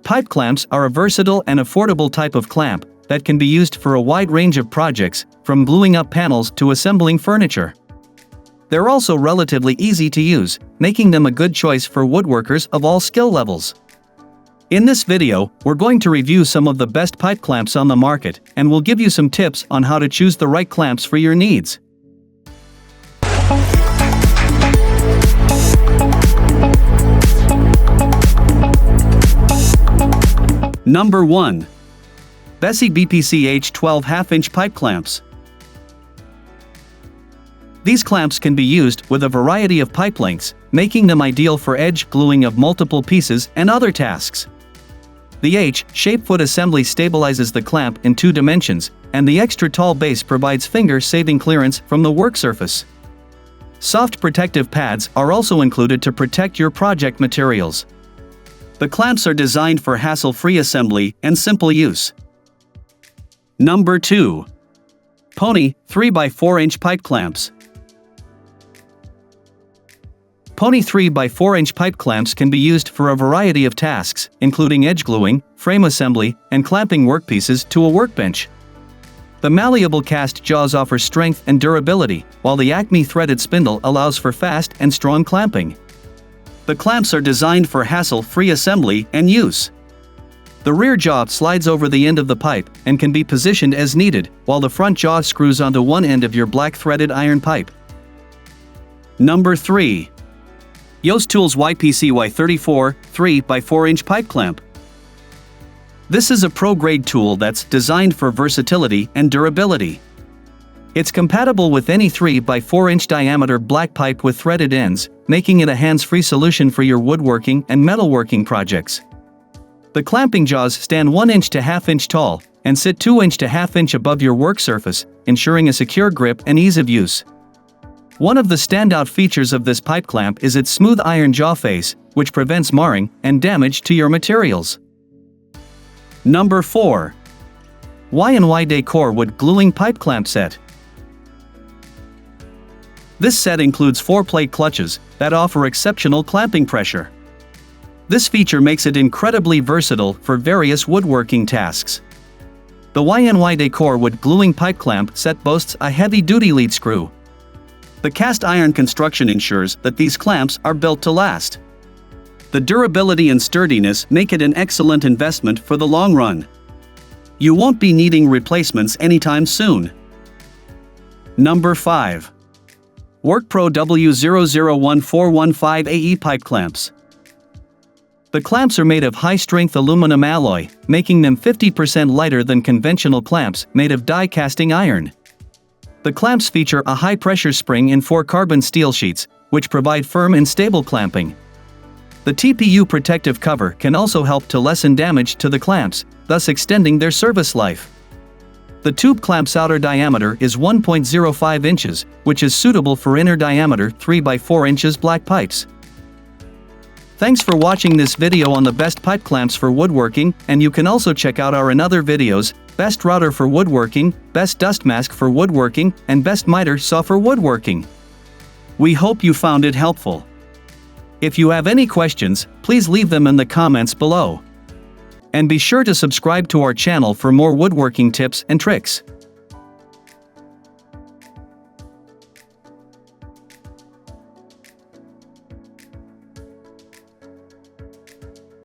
Pipe clamps are a versatile and affordable type of clamp that can be used for a wide range of projects, from gluing up panels to assembling furniture. They're also relatively easy to use, making them a good choice for woodworkers of all skill levels. In this video, we're going to review some of the best pipe clamps on the market, and we'll give you some tips on how to choose the right clamps for your needs. Number 1. BESSEY BPC H12 half-inch pipe clamps. These clamps can be used with a variety of pipe lengths, making them ideal for edge gluing of multiple pieces and other tasks. The H-shaped foot assembly stabilizes the clamp in 2 dimensions, and the extra tall base provides finger-saving clearance from the work surface. Soft protective pads are also included to protect your project materials. The clamps are designed for hassle-free assembly and simple use. Number 2. Pony 3x4-inch pipe clamps. Pony 3x4-inch pipe clamps can be used for a variety of tasks, including edge gluing, frame assembly, and clamping workpieces to a workbench. The malleable cast jaws offer strength and durability, while the Acme threaded spindle allows for fast and strong clamping. The clamps are designed for hassle-free assembly and use. The rear jaw slides over the end of the pipe and can be positioned as needed, while the front jaw screws onto one end of your black threaded iron pipe. Number 3. Yost Tools YPCY 34 3x4-inch pipe clamp. This is a pro-grade tool that's designed for versatility and durability. It's compatible with any 3x4-inch diameter black pipe with threaded ends, making it a hands-free solution for your woodworking and metalworking projects. The clamping jaws stand 1 inch to ½ inch tall and sit 2 inch to ½ inch above your work surface, ensuring a secure grip and ease of use. One of the standout features of this pipe clamp is its smooth iron jaw face, which prevents marring and damage to your materials. Number 4. Y&Y Decor Wood Gluing Pipe Clamp Set. This set includes 4 plate clutches that offer exceptional clamping pressure. This feature makes it incredibly versatile for various woodworking tasks. The Y&Y Decor Wood Gluing Pipe Clamp Set boasts a heavy-duty lead screw. The cast iron construction ensures that these clamps are built to last. The durability and sturdiness make it an excellent investment for the long run. You won't be needing replacements anytime soon. Number 5. WORKPRO W001415AE Pipe Clamps. The clamps are made of high-strength aluminum alloy, making them 50% lighter than conventional clamps made of die-casting iron. The clamps feature a high-pressure spring in 4 carbon steel sheets, which provide firm and stable clamping. The TPU protective cover can also help to lessen damage to the clamps, thus extending their service life. The tube clamp's outer diameter is 1.05 inches, which is suitable for inner diameter 3x4 inches black pipes. Thanks for watching this video on the best pipe clamps for woodworking, and you can also check out our other videos: Best Router for Woodworking, Best Dust Mask for Woodworking, and Best Miter Saw for Woodworking. We hope you found it helpful. If you have any questions, please leave them in the comments below. And be sure to subscribe to our channel for more woodworking tips and tricks.